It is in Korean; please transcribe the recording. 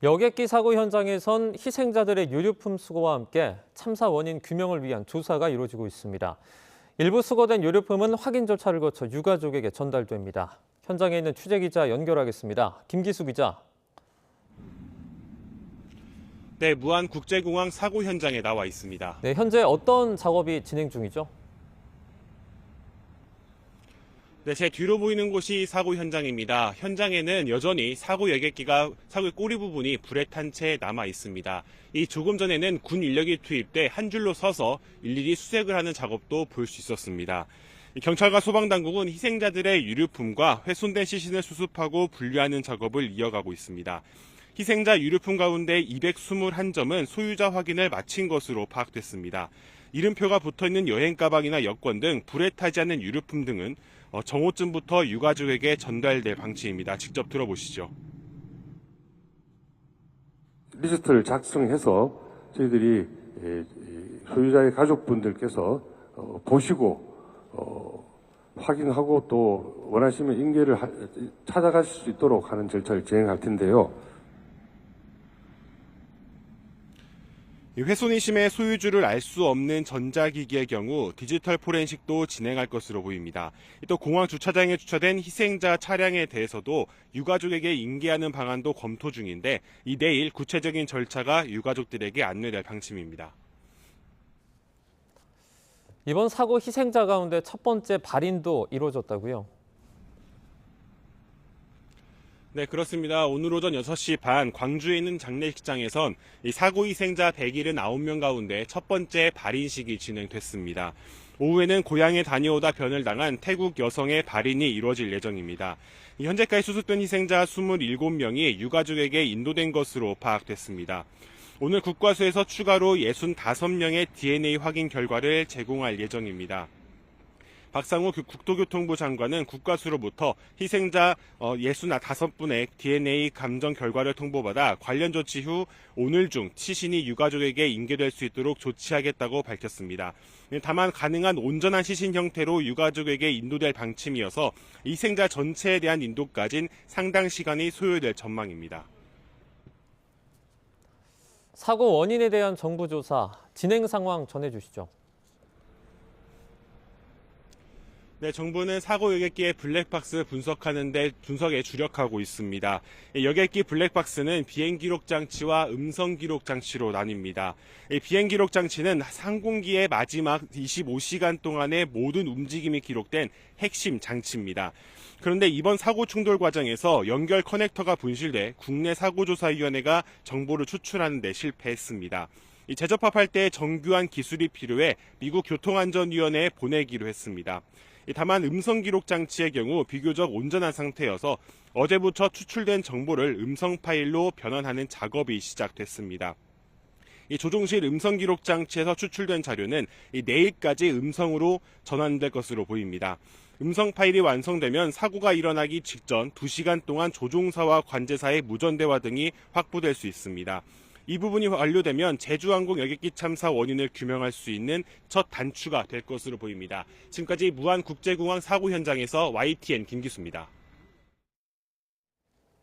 여객기 사고 현장에선 희생자들의 유류품 수거와 함께 참사 원인 규명을 위한 조사가 이루어지고 있습니다. 일부 수거된 유류품은 확인 절차를 거쳐 유가족에게 전달됩니다. 현장에 있는 취재기자 연결하겠습니다. 김기수 기자. 네, 무안국제공항 사고 현장에 나와 있습니다. 네, 현재 어떤 작업이 진행 중이죠? 네, 제 뒤로 보이는 곳이 사고 현장입니다. 현장에는 여전히 사고의 꼬리 부분이 불에 탄 채 남아 있습니다. 이 조금 전에는 군 인력이 투입돼 한 줄로 서서 일일이 수색을 하는 작업도 볼 수 있었습니다. 경찰과 소방당국은 희생자들의 유류품과 훼손된 시신을 수습하고 분류하는 작업을 이어가고 있습니다. 희생자 유류품 가운데 221점은 소유자 확인을 마친 것으로 파악됐습니다. 이름표가 붙어있는 여행 가방이나 여권 등 불에 타지 않는 유류품 등은 정오쯤부터 유가족에게 전달될 방침입니다. 직접 들어보시죠. 리스트를 작성해서 저희들이 소유자의 가족분들께서 보시고 확인하고 또 원하시면 인계를 찾아가실 수 있도록 하는 절차를 진행할 텐데요. 훼손이 심해 소유주를 알 수 없는 전자기기의 경우 디지털 포렌식도 진행할 것으로 보입니다. 또 공항 주차장에 주차된 희생자 차량에 대해서도 유가족에게 인계하는 방안도 검토 중인데 내일 구체적인 절차가 유가족들에게 안내될 방침입니다. 이번 사고 희생자 가운데 첫 번째 발인도 이루어졌다고요? 네, 그렇습니다. 오늘 오전 6시 반 광주에 있는 장례식장에선 이 사고 희생자 179명 가운데 첫 번째 발인식이 진행됐습니다. 오후에는 고향에 다녀오다 변을 당한 태국 여성의 발인이 이루어질 예정입니다. 현재까지 수습된 희생자 27명이 유가족에게 인도된 것으로 파악됐습니다. 오늘 국과수에서 추가로 65명의 DNA 확인 결과를 제공할 예정입니다. 박상우 국토교통부 장관은 국과수로부터 희생자 65분의 DNA 감정 결과를 통보받아 관련 조치 후 오늘 중 시신이 유가족에게 인계될 수 있도록 조치하겠다고 밝혔습니다. 다만 가능한 온전한 시신 형태로 유가족에게 인도될 방침이어서 희생자 전체에 대한 인도까진 상당 시간이 소요될 전망입니다. 사고 원인에 대한 정부 조사 진행 상황 전해주시죠. 네, 정부는 사고 여객기의 블랙박스 분석에 주력하고 있습니다. 여객기 블랙박스는 비행기록 장치와 음성기록 장치로 나뉩니다. 비행기록 장치는 항공기의 마지막 25시간 동안의 모든 움직임이 기록된 핵심 장치입니다. 그런데 이번 사고 충돌 과정에서 연결 커넥터가 분실돼 국내사고조사위원회가 정보를 추출하는 데 실패했습니다. 재접합할 때 정교한 기술이 필요해 미국 교통안전위원회에 보내기로 했습니다. 다만 음성 기록 장치의 경우 비교적 온전한 상태여서 어제부터 추출된 정보를 음성 파일로 변환하는 작업이 시작됐습니다. 조종실 음성 기록 장치에서 추출된 자료는 내일까지 음성으로 전환될 것으로 보입니다. 음성 파일이 완성되면 사고가 일어나기 직전 2시간 동안 조종사와 관제사의 무전 대화 등이 확보될 수 있습니다. 이 부분이 완료되면 제주항공 여객기 참사 원인을 규명할 수 있는 첫 단추가 될 것으로 보입니다. 지금까지 무안국제공항 사고 현장에서 YTN 김기수입니다.